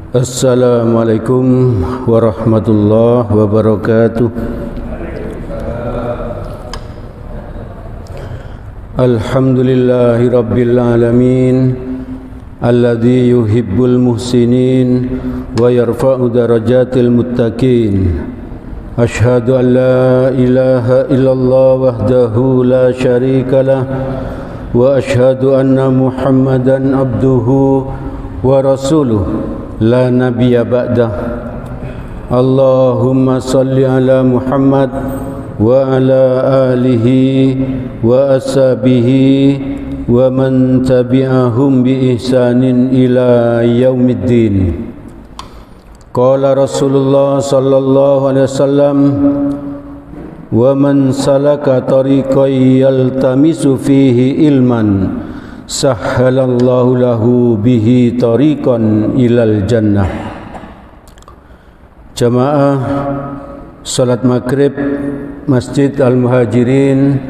Assalamualaikum warahmatullahi wabarakatuh. Alhamdulillahi rabbil alamin, alladzi yuhibbul muhsinin wa yarfa'u darajatil muttaqin. Ashhadu an la ilaha illallah wahdahu la syarikalah wa ashhadu anna Muhammadan abduhu wa rasuluh la nabiyya ba'dah. Allahumma salli ala Muhammad wa ala alihi wa ashabihi wa man tabi'ahum bi ihsanin ila yaumiddin. Qala Rasulullah sallallahu alaihi wasallam, wa man salaka tariqan yaltamisu fihi ilman sahhalallahu lahu bihi tariqan ilal jannah. Jamaah salat maghrib Masjid Al-Muhajirin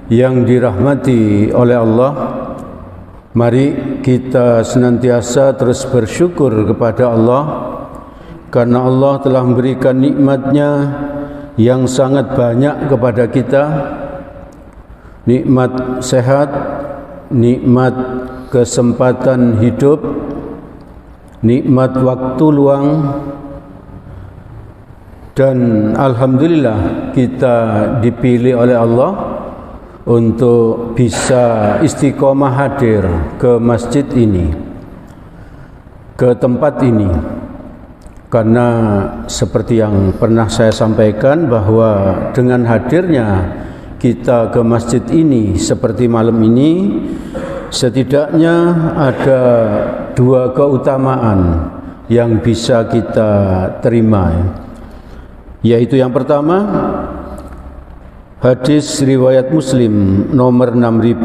yang dirahmati oleh Allah, mari kita senantiasa terus bersyukur kepada Allah karena Allah telah memberikan nikmat-Nya yang sangat banyak kepada kita, nikmat sehat, nikmat kesempatan hidup, nikmat waktu luang, dan alhamdulillah kita dipilih oleh Allah untuk bisa istiqomah hadir ke masjid ini, ke tempat ini. Karena seperti yang pernah saya sampaikan bahwa dengan hadirnya kita ke masjid ini seperti malam ini, setidaknya ada dua keutamaan yang bisa kita terima, yaitu yang pertama, hadis riwayat Muslim nomor 666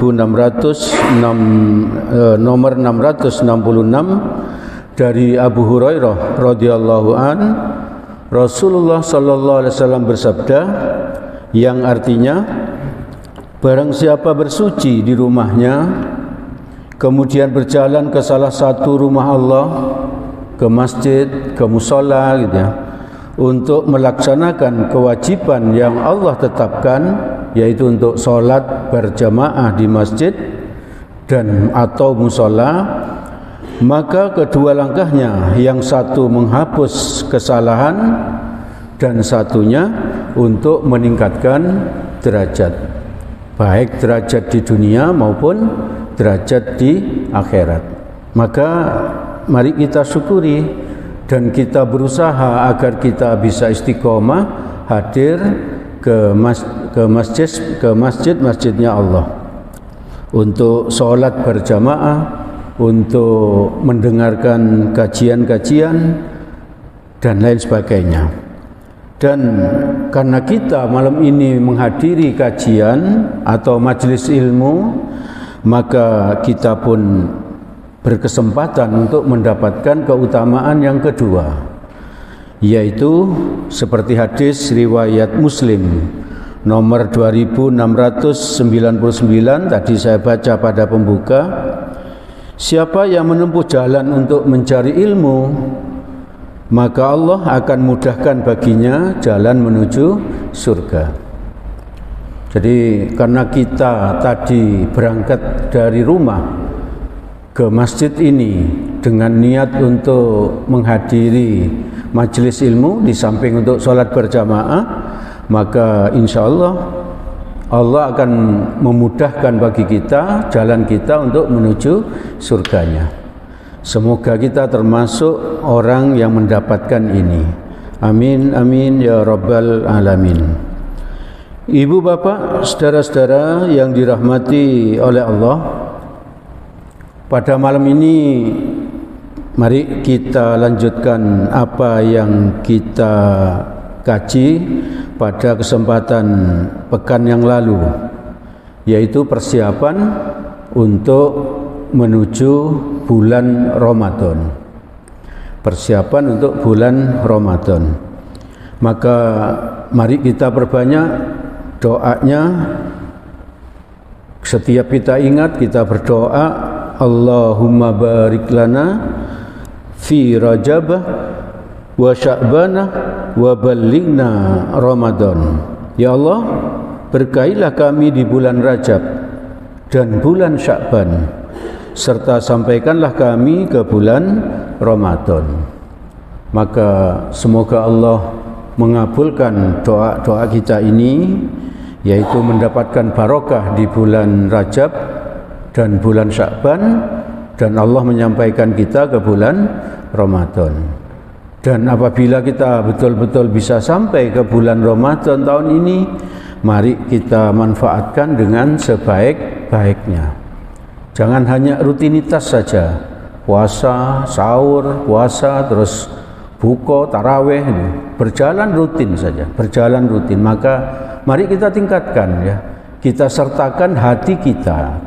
dari Abu Hurairah radhiyallahu an, Rasulullah sallallahu alaihi wasallam bersabda, yang artinya, barang siapa bersuci di rumahnya kemudian berjalan ke salah satu rumah Allah, ke masjid, ke musola gitu ya, untuk melaksanakan kewajiban yang Allah tetapkan, yaitu untuk sholat berjamaah di masjid dan atau musola, maka kedua langkahnya, yang satu menghapus kesalahan dan satunya untuk meningkatkan derajat, baik derajat di dunia maupun derajat di akhirat. Maka mari kita syukuri dan kita berusaha agar kita bisa istiqomah hadir ke masjidnya Allah untuk sholat berjamaah, untuk mendengarkan kajian-kajian dan lain sebagainya. Dan karena kita malam ini menghadiri kajian atau majelis ilmu, maka kita pun berkesempatan untuk mendapatkan keutamaan yang kedua, yaitu seperti hadis riwayat Muslim nomor 2699 tadi saya baca pada pembuka. Siapa yang menempuh jalan untuk mencari ilmu, maka Allah akan mudahkan baginya jalan menuju surga. Jadi karena kita tadi berangkat dari rumah ke masjid ini dengan niat untuk menghadiri majelis ilmu di samping untuk sholat berjamaah, maka insya Allah Allah akan memudahkan bagi kita jalan kita untuk menuju surganya. Semoga kita termasuk orang yang mendapatkan ini. Amin, amin, ya rabbal alamin. Ibu bapak, saudara-saudara yang dirahmati oleh Allah, pada malam ini mari kita lanjutkan apa yang kita kaji pada kesempatan pekan yang lalu, yaitu persiapan untuk menuju bulan Ramadan. Persiapan untuk bulan Ramadan. Maka mari kita perbanyak doanya. Setiap kita ingat, kita berdoa, Allahumma barik lana fi Rajab wa Sya'ban wa ballighna Ramadan. Ya Allah, berkailah kami di bulan Rajab dan bulan Sya'ban, serta sampaikanlah kami ke bulan Ramadan. Maka semoga Allah mengabulkan doa-doa kita ini, yaitu mendapatkan barokah di bulan Rajab dan bulan Sya'ban, dan Allah menyampaikan kita ke bulan Ramadan. Dan apabila kita betul-betul bisa sampai ke bulan Ramadan tahun ini, mari kita manfaatkan dengan sebaik-baiknya. Jangan hanya rutinitas saja, puasa, sahur, puasa, terus buka, taraweh, berjalan rutin saja, berjalan rutin. Maka mari kita tingkatkan ya, kita sertakan hati kita,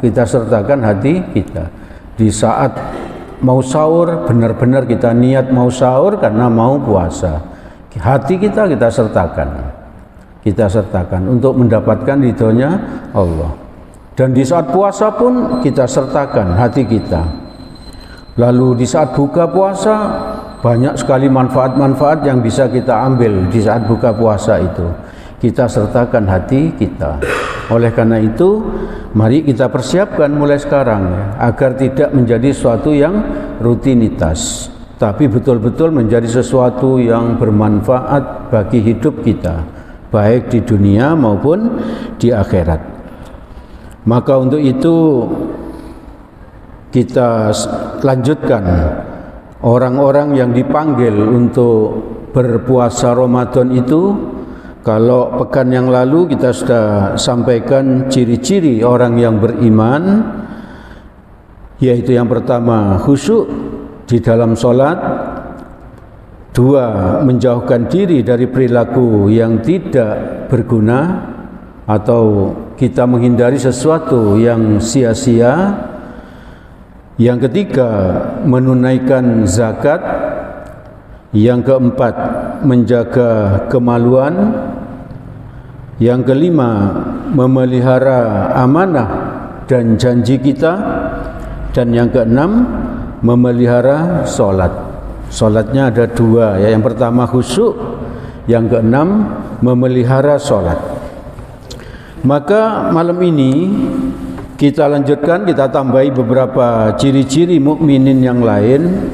di saat mau sahur, benar-benar kita niat mau sahur karena mau puasa. Hati kita sertakan untuk mendapatkan ridhonya Allah. Dan di saat puasa pun kita sertakan hati kita. Lalu di saat buka puasa, banyak sekali manfaat-manfaat yang bisa kita ambil di saat buka puasa itu. Kita sertakan hati kita. Oleh karena itu, mari kita persiapkan mulai sekarang ya, agar tidak menjadi sesuatu yang rutinitas, tapi betul-betul menjadi sesuatu yang bermanfaat bagi hidup kita, baik di dunia maupun di akhirat. Maka untuk itu kita lanjutkan orang-orang yang dipanggil untuk berpuasa Ramadan itu. Kalau pekan yang lalu kita sudah sampaikan ciri-ciri orang yang beriman, yaitu yang pertama khusyuk di dalam sholat, dua menjauhkan diri dari perilaku yang tidak berguna atau kita menghindari sesuatu yang sia-sia, yang ketiga menunaikan zakat, yang keempat menjaga kemaluan, yang kelima memelihara amanah dan janji kita, dan yang keenam memelihara sholat. Sholatnya ada dua ya, yang pertama khusyuk, yang keenam memelihara sholat. Maka malam ini kita lanjutkan, kita tambahi beberapa ciri-ciri mukminin yang lain.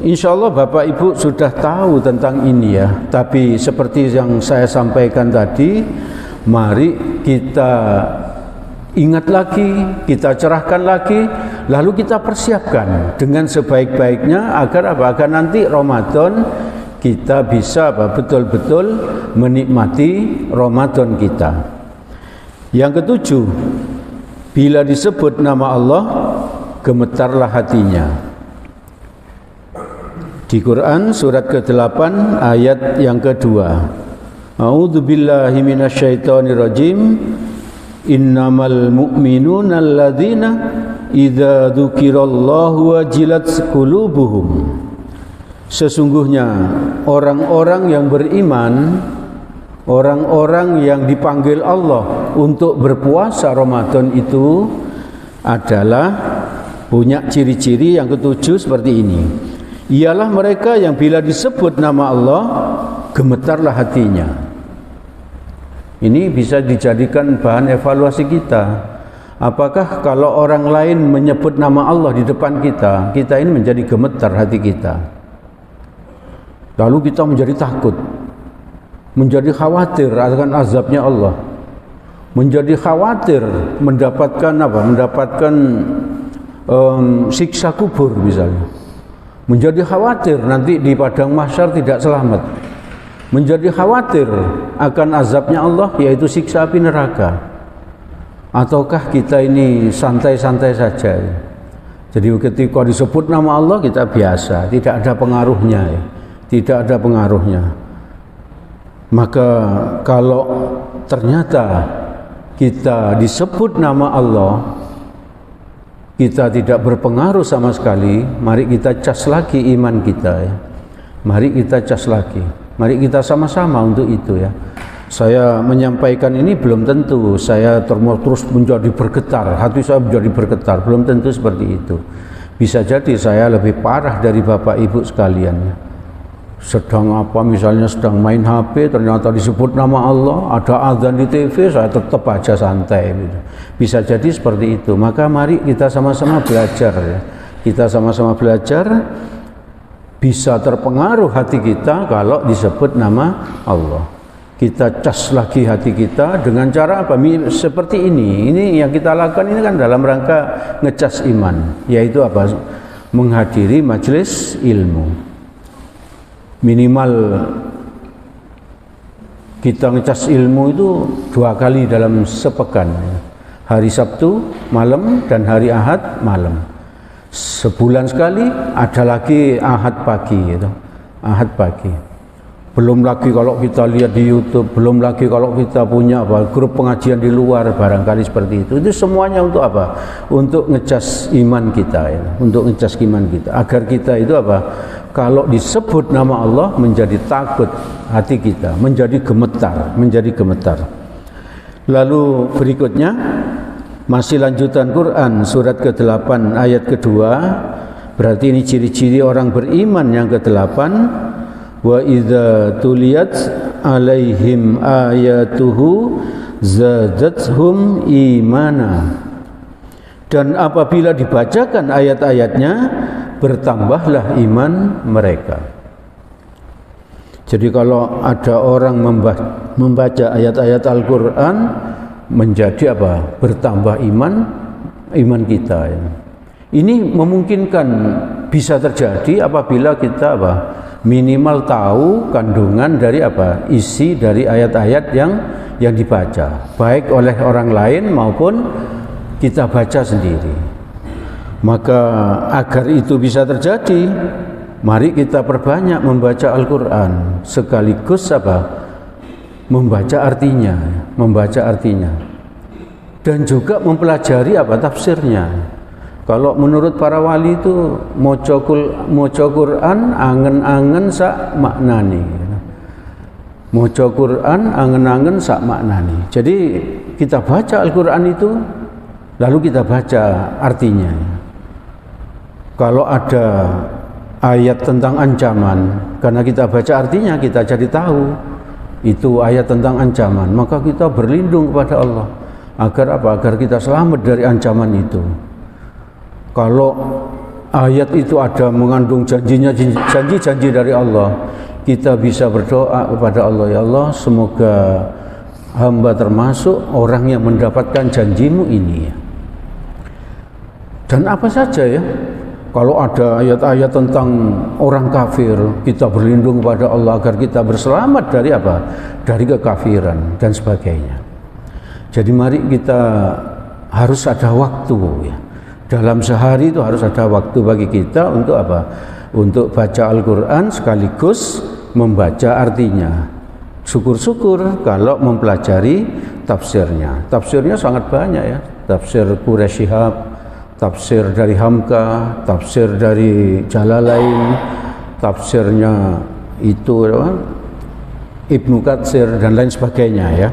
Insya Allah Bapak Ibu sudah tahu tentang ini ya, tapi seperti yang saya sampaikan tadi, mari kita ingat lagi, kita cerahkan lagi, lalu kita persiapkan dengan sebaik-baiknya agar apa? Agar nanti Ramadan kita bisa betul-betul menikmati Ramadan kita. Yang ketujuh, bila disebut nama Allah, gemetarlah hatinya. Di Quran surat ke-8 ayat yang kedua. A'udzu billahi minasyaitonir rajim. Innamal mu'minuna alladzina idza dzukirallahu wajilat qulubuhum. Sesungguhnya orang-orang yang beriman, orang-orang yang dipanggil Allah untuk berpuasa Ramadan itu adalah punya ciri-ciri yang ketujuh seperti ini. Ialah mereka yang bila disebut nama Allah, gemetarlah hatinya. Ini bisa dijadikan bahan evaluasi kita. Apakah kalau orang lain menyebut nama Allah di depan kita, kita ini menjadi gemetar hati kita? Lalu kita menjadi takut, menjadi khawatir akan azabnya Allah, menjadi khawatir mendapatkan apa? Mendapatkan siksa kubur misalnya. Menjadi khawatir nanti di padang mahsyar tidak selamat, menjadi khawatir akan azabnya Allah, yaitu siksa api neraka. Ataukah kita ini santai-santai saja? Jadi ketika disebut nama Allah kita biasa, tidak ada pengaruhnya ya. Tidak ada pengaruhnya. Maka kalau ternyata kita disebut nama Allah, kita tidak berpengaruh sama sekali, mari kita cas lagi iman kita ya. Mari kita cas lagi. Mari kita sama-sama untuk itu ya. Saya menyampaikan ini belum tentu saya terus menjadi bergetar, hati saya menjadi bergetar, belum tentu seperti itu. Bisa jadi saya lebih parah dari bapak ibu sekalian. Sedang apa, misalnya sedang main HP, ternyata disebut nama Allah, ada azan di TV, saya tetap aja santai gitu. Bisa jadi seperti itu. Maka mari kita sama-sama belajar ya. Kita sama-sama belajar, bisa terpengaruh hati kita kalau disebut nama Allah. Kita cas lagi hati kita dengan cara apa? Seperti ini. Ini yang kita lakukan ini kan dalam rangka ngecas iman, yaitu apa? Menghadiri majelis ilmu. Minimal kita ngecas ilmu itu 2 kali dalam sepekan, hari Sabtu malam dan hari Ahad malam. Sebulan sekali, ada lagi Ahad pagi itu. Ahad pagi. Belum lagi kalau kita lihat di YouTube, belum lagi kalau kita punya apa, grup pengajian di luar barangkali seperti itu. Itu semuanya untuk apa? Untuk ngecas iman kita ya. Untuk ngecas iman kita agar kita itu apa? Kalau disebut nama Allah menjadi takut hati kita, menjadi gemetar, menjadi gemetar. Lalu berikutnya masih lanjutan Quran surat ke-8 ayat kedua. Berarti ini ciri-ciri orang beriman yang ke-8. Wa idza tuliyat alaihim ayatuhu zadathum imana. Dan apabila dibacakan ayat-ayatnya, bertambahlah iman mereka. Jadi kalau ada orang membaca ayat-ayat Al-Quran, menjadi apa? Bertambah iman kita ya. Ini memungkinkan bisa terjadi apabila kita apa? Minimal tahu kandungan dari apa? Isi dari ayat-ayat yang dibaca, baik oleh orang lain maupun kita baca sendiri. Maka agar itu bisa terjadi, mari kita perbanyak membaca Al-Quran, sekaligus apa? Membaca artinya, dan juga mempelajari apa? Tafsirnya. Kalau menurut para wali itu moco Quran angen-angen sak maknani. Moco Quran angen-angen sak maknani. Jadi kita baca Al-Quran itu, lalu kita baca artinya. Kalau ada ayat tentang ancaman, karena kita baca artinya, kita jadi tahu itu ayat tentang ancaman, maka kita berlindung kepada Allah agar apa? Agar kita selamat dari ancaman itu. Kalau ayat itu ada mengandung janji-janji dari Allah, kita bisa berdoa kepada Allah, ya Allah, semoga hamba termasuk orang yang mendapatkan janjimu ini. Dan apa saja ya, kalau ada ayat-ayat tentang orang kafir, kita berlindung kepada Allah agar kita berselamat dari apa? Dari kekafiran dan sebagainya. Jadi mari kita harus ada waktu ya. Dalam sehari itu harus ada waktu bagi kita untuk apa? Untuk baca Al-Quran sekaligus membaca artinya. Syukur-syukur kalau mempelajari tafsirnya. Tafsirnya sangat banyak ya. Tafsir Quraisy Shihab, tafsir dari Hamka, tafsir dari Jalalain, tafsirnya itu Ibnu Katsir dan lain sebagainya ya.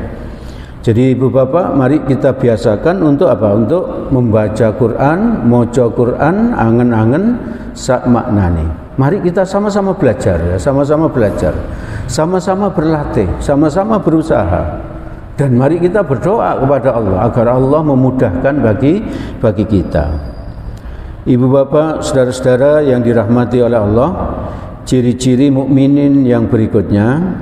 Jadi ibu bapak, mari kita biasakan untuk apa? Untuk membaca Quran, moco Quran, angen-angen sak maknani. Mari kita sama-sama belajar ya, sama-sama belajar, sama-sama berlatih, sama-sama berusaha. Dan mari kita berdoa kepada Allah agar Allah memudahkan bagi kita. Ibu bapak, saudara-saudara yang dirahmati oleh Allah, ciri-ciri mukminin yang berikutnya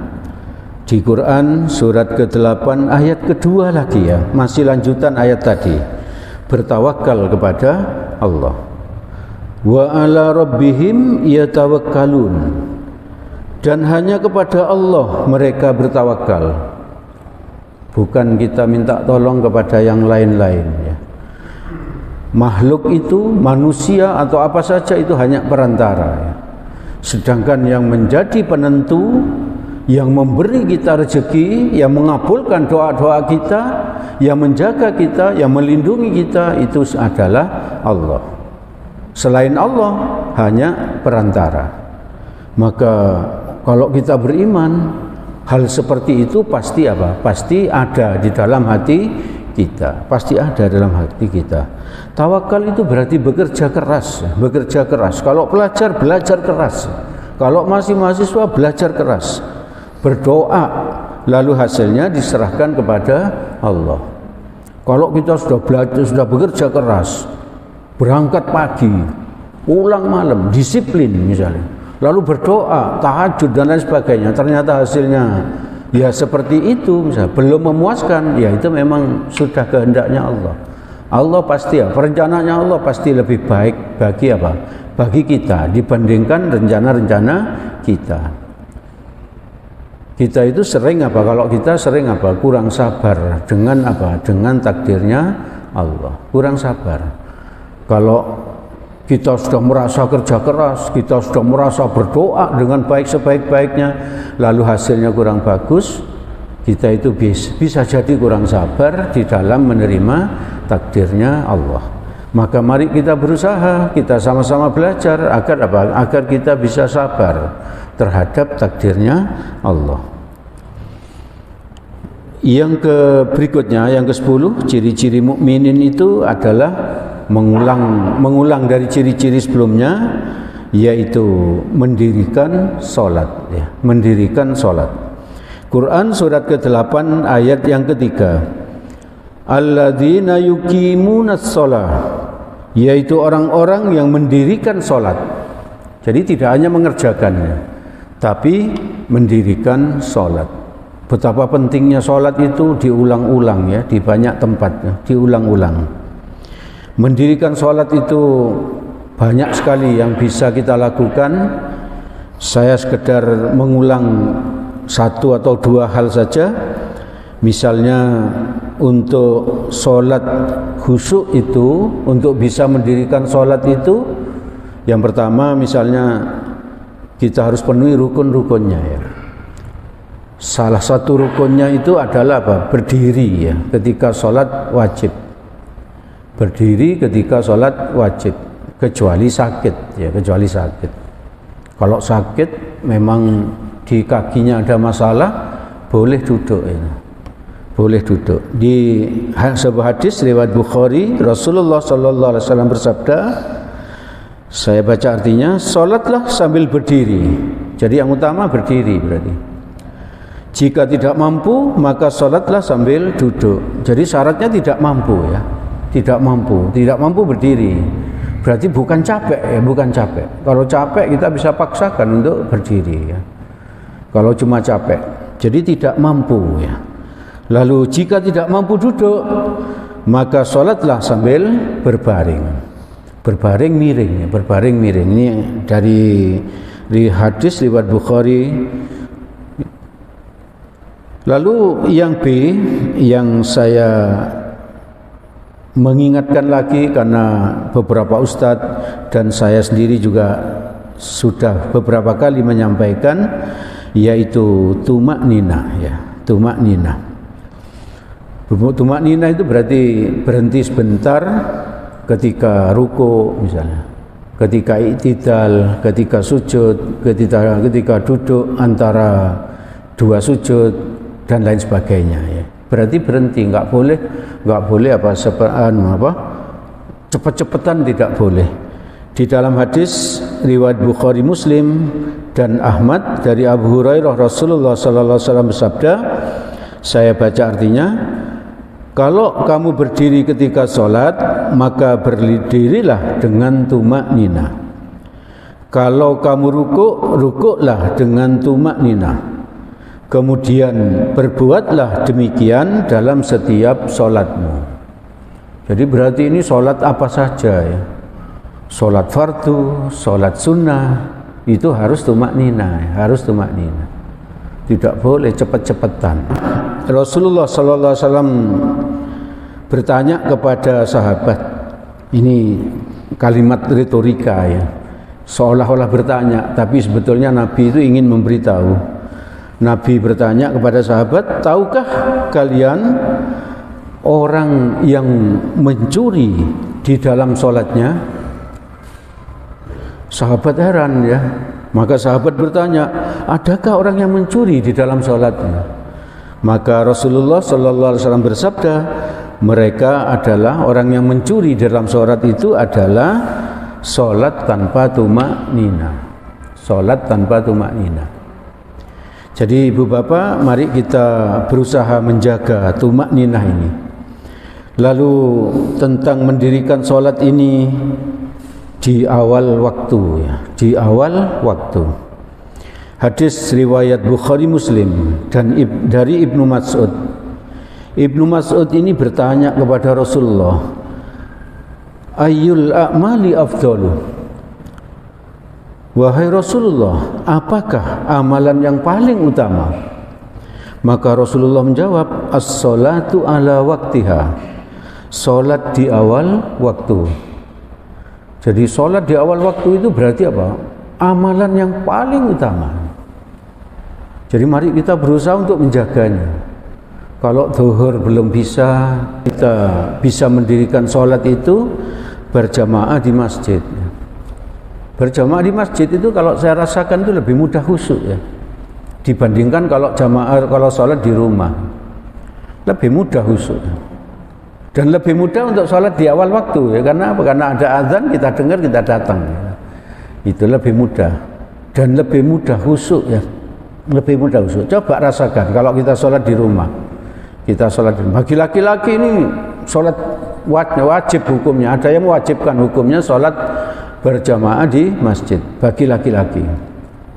di Quran surat ke-8 ayat kedua lagi ya, masih lanjutan ayat tadi. Bertawakal kepada Allah. Wa ala rabbihim yatawakkalun. Dan hanya kepada Allah mereka bertawakal. Bukan kita minta tolong kepada yang lain-lain ya. Makhluk itu, manusia atau apa saja itu hanya perantara ya. Sedangkan yang menjadi penentu, yang memberi kita rezeki, yang mengabulkan doa-doa kita, yang menjaga kita, yang melindungi kita, itu adalah Allah. Selain Allah hanya perantara. Maka kalau kita beriman, hal seperti itu pasti apa? Pasti ada di dalam hati kita, pasti ada dalam hati kita. Tawakal itu berarti bekerja keras, bekerja keras. Kalau pelajar, belajar keras. Kalau masih mahasiswa, belajar keras. Berdoa, lalu hasilnya diserahkan kepada Allah. Kalau kita sudah belajar, sudah bekerja keras, berangkat pagi, pulang malam, disiplin misalnya, lalu berdoa, tahajud dan lain sebagainya, ternyata hasilnya ya seperti itu, misalnya belum memuaskan, ya itu memang sudah kehendaknya Allah. Allah pasti ya, perencanaannya Allah pasti lebih baik bagi apa? Bagi kita dibandingkan rencana-rencana kita. Kita itu sering apa? Kalau kita sering apa? Kurang sabar dengan apa? Dengan takdirnya Allah. Kurang sabar. Kalau kita sudah merasa kerja keras, kita sudah merasa berdoa dengan baik sebaik-baiknya, lalu hasilnya kurang bagus, kita itu bisa jadi kurang sabar di dalam menerima takdirnya Allah. Maka mari kita berusaha, kita sama-sama belajar agar apa? Agar kita bisa sabar terhadap takdirnya Allah. Yang berikutnya, yang ke-10, ciri-ciri mukminin itu adalah mengulang dari ciri-ciri sebelumnya, yaitu mendirikan sholat, ya, mendirikan sholat. Quran surat ke-8 ayat yang ketiga, alladzina yuqimunas sholah, yaitu orang-orang yang mendirikan sholat. Jadi tidak hanya mengerjakannya, tapi mendirikan sholat. Betapa pentingnya sholat itu diulang-ulang ya, di banyak tempatnya, diulang-ulang. Mendirikan sholat itu banyak sekali yang bisa kita lakukan. Saya sekedar mengulang satu atau dua hal saja. Misalnya untuk sholat khusyuk itu, untuk bisa mendirikan sholat itu, yang pertama misalnya kita harus penuhi rukun-rukunnya ya. Salah satu rukunnya itu adalah apa? Berdiri ya, ketika sholat wajib. Berdiri ketika sholat wajib, kecuali sakit ya, kecuali sakit. Kalau sakit memang di kakinya ada masalah, boleh duduk ya. Boleh duduk. Di sebuah hadis riwayat Bukhari, Rasulullah sallallahu alaihi wasallam bersabda, saya baca artinya, sholatlah sambil berdiri. Jadi yang utama berdiri berarti. Jika tidak mampu, maka sholatlah sambil duduk. Jadi syaratnya tidak mampu ya. Tidak mampu berdiri. Berarti bukan capek ya, bukan capek. Kalau capek kita bisa paksakan untuk berdiri ya. Kalau cuma capek, jadi tidak mampu ya. Lalu jika tidak mampu duduk, maka sholatlah sambil berbaring. Berbaring miring ya, berbaring miring. Ini dari hadis riwayat Bukhari. Lalu yang B, yang saya mengingatkan lagi karena beberapa ustadz dan saya sendiri juga sudah beberapa kali menyampaikan, yaitu tumak nina ya, tumak nina. Tumak nina itu berarti berhenti sebentar ketika ruku misalnya, ketika i'tidal, ketika sujud, ketika duduk antara dua sujud dan lain sebagainya ya. Berarti berhenti, nggak boleh cepet-cepetan, tidak boleh. Di dalam hadis riwayat Bukhari, Muslim dan Ahmad dari Abu Hurairah, Rasulullah sallallahu alaihi wasallam bersabda, saya baca artinya, kalau kamu berdiri ketika sholat, maka berdirilah dengan tumak nina. Kalau kamu rukuklah dengan tumak nina. Kemudian berbuatlah demikian dalam setiap sholatmu. Jadi berarti ini sholat apa saja ya. Sholat fardu, sholat sunnah, itu harus tumak nina, harus tumak nina. Tidak boleh cepet-cepetan. Rasulullah sallallahu alaihi wasallam bertanya kepada sahabat. Ini kalimat retorika ya. Seolah-olah bertanya, tapi sebetulnya Nabi itu ingin memberitahu. Nabi bertanya kepada sahabat, tahukah kalian orang yang mencuri di dalam sholatnya? Sahabat heran ya. Maka sahabat bertanya, adakah orang yang mencuri di dalam sholatnya? Maka Rasulullah sallallahu alaihi wasallam bersabda, mereka adalah orang yang mencuri dalam sholat itu adalah sholat tanpa tumak nina. Sholat tanpa tumak nina. Jadi ibu bapak, mari kita berusaha menjaga tumak ninah ini. Lalu tentang mendirikan sholat ini di awal waktu, ya, di awal waktu. Hadis riwayat Bukhari Muslim dan dari Ibnu Mas'ud. Ibnu Mas'ud ini bertanya kepada Rasulullah, ayyul a'mali afdalu? Wahai Rasulullah, apakah amalan yang paling utama? Maka Rasulullah menjawab, as-salatu ala waktiha. Salat di awal waktu. Jadi salat di awal waktu itu berarti apa? Amalan yang paling utama. Jadi mari kita berusaha untuk menjaganya. Kalau zuhur belum bisa, kita bisa mendirikan sholat itu berjamaah di masjid. Berjamaah di masjid itu kalau saya rasakan itu lebih mudah khusyuk ya, dibandingkan kalau sholat di rumah. Lebih mudah khusyuk. Dan lebih mudah untuk sholat di awal waktu ya, karena apa? Karena ada azan, kita dengar, kita datang. Itu lebih mudah dan lebih mudah khusyuk ya. Lebih mudah khusyuk. Coba rasakan kalau kita sholat di rumah. Kita sholat di rumah. Bagi laki-laki ini sholat wajib hukumnya. Ada yang mewajibkan hukumnya sholat berjamaah di masjid. Bagi laki-laki.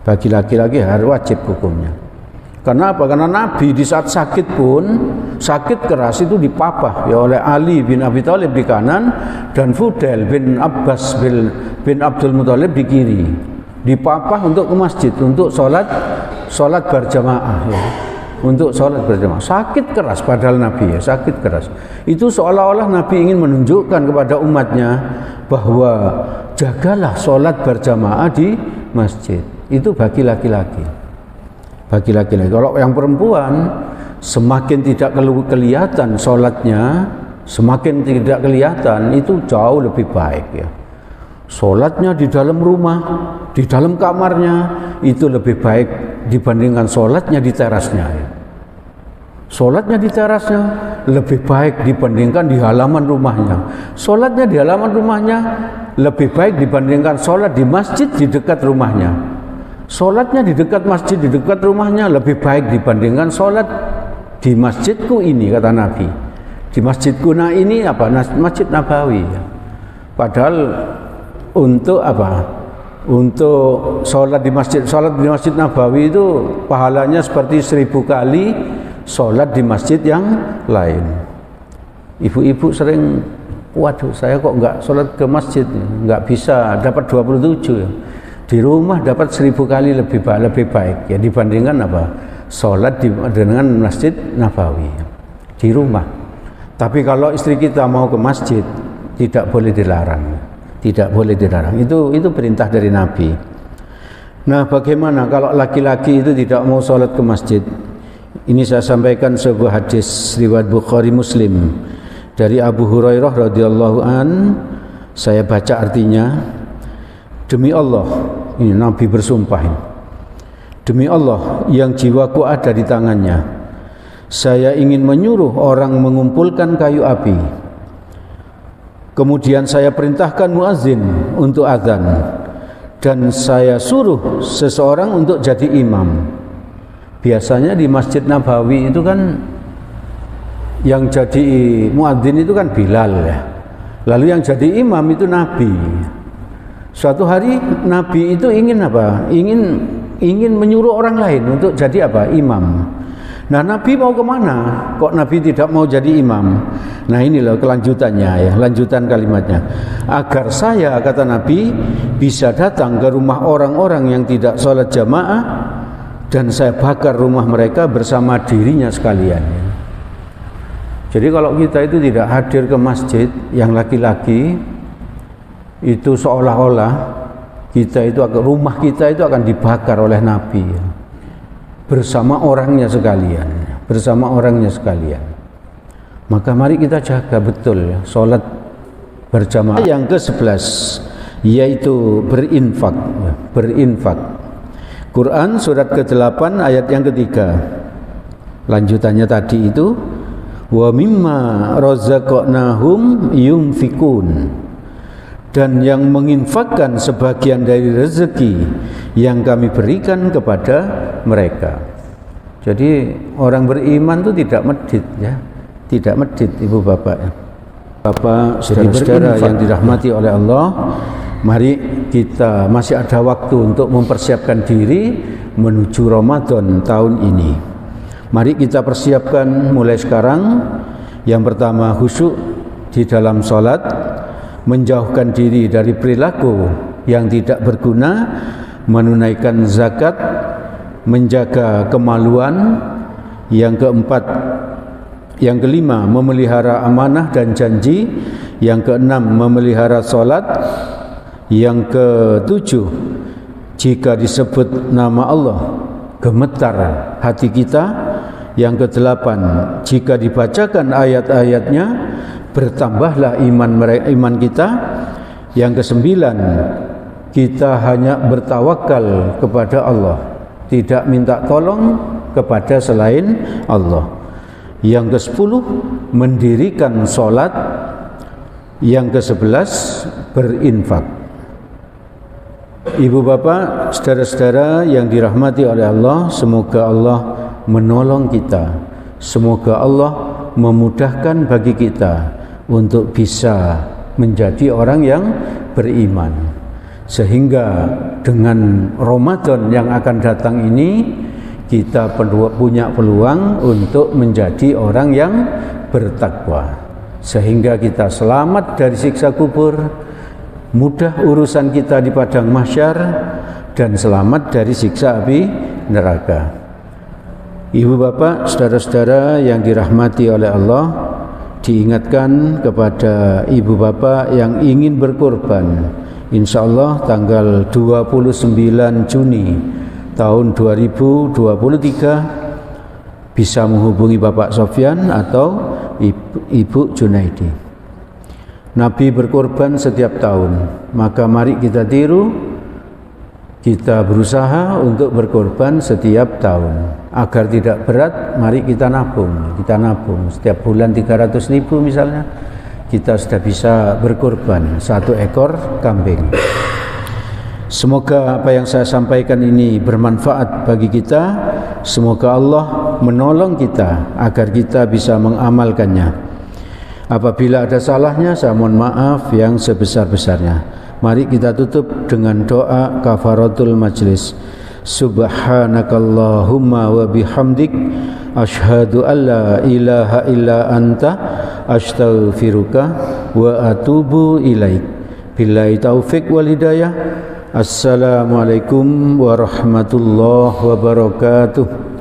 Bagi laki-laki harus wajib hukumnya. Karena apa? Karena Nabi di saat sakit pun, sakit keras itu dipapah ya oleh Ali bin Abi Thalib di kanan dan Fudail bin Abbas bin Abdul Muthalib di kiri. Dipapah untuk ke masjid, untuk sholat berjamaah ya. Untuk sholat berjamaah. Sakit keras padahal Nabi ya, sakit keras. Itu seolah-olah Nabi ingin menunjukkan kepada umatnya bahwa jagalah sholat berjamaah di masjid. Itu bagi laki-laki. Bagi laki-laki. Kalau yang perempuan semakin tidak kelihatan sholatnya, semakin tidak kelihatan, itu jauh lebih baik ya. Sholatnya di dalam rumah, di dalam kamarnya, itu lebih baik dibandingkan sholatnya di terasnya ya. Sholatnya di terasnya lebih baik dibandingkan di halaman rumahnya. Sholatnya di halaman rumahnya lebih baik dibandingkan sholat di masjid di dekat rumahnya. Sholatnya di dekat masjid, di dekat rumahnya lebih baik dibandingkan sholat di masjidku ini, kata Nabi. Di masjidku nah ini apa? Masjid Nabawi ya. Padahal untuk apa? Untuk sholat di masjid Nabawi itu pahalanya seperti 1000 kali sholat di masjid yang lain. Ibu-ibu sering, waduh saya kok enggak sholat ke masjid, enggak bisa dapat 27 ya. Di rumah dapat 1000 kali lebih baik ya dibandingkan apa? Sholat dengan masjid Nabawi di rumah. Tapi kalau istri kita mau ke masjid tidak boleh dilarang. Tidak boleh dilarang. Itu perintah dari Nabi. Nah, bagaimana kalau laki-laki itu tidak mau sholat ke masjid? Ini saya sampaikan sebuah hadis riwayat Bukhari Muslim dari Abu Hurairah radhiyallahu an. Saya baca artinya. Demi Allah, ini Nabi bersumpah ini. Demi Allah yang jiwaku ada di tangannya, saya ingin menyuruh orang mengumpulkan kayu api. Kemudian saya perintahkan muazin untuk azan dan saya suruh seseorang untuk jadi imam. Biasanya di Masjid Nabawi itu kan yang jadi muazin itu kan Bilal ya. Lalu yang jadi imam itu Nabi. Suatu hari Nabi itu ingin apa? Ingin menyuruh orang lain untuk jadi apa? Imam. Nah, Nabi mau kemana? Kok Nabi tidak mau jadi imam? Nah, ini loh kelanjutannya ya, lanjutan kalimatnya. Agar saya, kata Nabi, bisa datang ke rumah orang-orang yang tidak sholat jamaah dan saya bakar rumah mereka bersama dirinya sekalian. Jadi kalau kita itu tidak hadir ke masjid yang laki-laki, itu seolah-olah rumah kita itu akan dibakar oleh Nabi ya. Bersama orangnya sekalian. Maka mari kita jaga betul ya, sholat berjamaah. Yang ke-11 yaitu berinfak ya, berinfak. Quran surat ke-8 ayat yang ketiga. Lanjutannya tadi itu, wa mimma razaqnahum yunfikun, dan yang menginfakkan sebagian dari rezeki yang kami berikan kepada mereka. Jadi orang beriman itu tidak medit ya, tidak medit ibu bapak ya. Bapak, saudara-saudara yang dirahmati oleh Allah, mari kita masih ada waktu untuk mempersiapkan diri menuju Ramadan tahun ini. Mari kita persiapkan mulai sekarang. Yang pertama, khusyuk di dalam sholat, menjauhkan diri dari perilaku yang tidak berguna, menunaikan zakat, menjaga kemaluan. Yang keempat, yang kelima, memelihara amanah dan janji. Yang keenam, memelihara sholat. Yang ketujuh, jika disebut nama Allah gemetar hati kita. Yang kedelapan, jika dibacakan ayat-ayatnya bertambahlah iman kita. Yang kesembilan, kita hanya bertawakal kepada Allah, tidak minta tolong kepada selain Allah. Yang kesepuluh, mendirikan sholat. Yang kesebelas, berinfak. Ibu bapak, saudara-saudara yang dirahmati oleh Allah, semoga Allah menolong kita, semoga Allah memudahkan bagi kita untuk bisa menjadi orang yang beriman, sehingga dengan Ramadan yang akan datang ini kita punya peluang untuk menjadi orang yang bertakwa, sehingga kita selamat dari siksa kubur, mudah urusan kita di padang mahsyar, dan selamat dari siksa api neraka. Ibu bapak, saudara-saudara yang dirahmati oleh Allah, diingatkan kepada ibu bapak yang ingin berkorban, insya Allah tanggal 29 Juni tahun 2023 bisa menghubungi Bapak Sofyan atau Ibu Junaidi. Nabi berkorban setiap tahun, maka mari kita tiru, kita berusaha untuk berkorban setiap tahun. Agar tidak berat, mari kita nabung. Kita nabung setiap bulan 300.000 misalnya, kita sudah bisa berkorban 1 ekor kambing. Semoga apa yang saya sampaikan ini bermanfaat bagi kita. Semoga Allah menolong kita agar kita bisa mengamalkannya. Apabila ada salahnya, saya mohon maaf yang sebesar-besarnya. Mari kita tutup dengan doa kafaratul majlis. Subhanakallahumma wa bihamdik, asyhadu an la ilaha illa anta, astaghfiruka wa atubu ilaik. Billahi taufik wal hidayah. Assalamualaikum warahmatullahi wabarakatuh.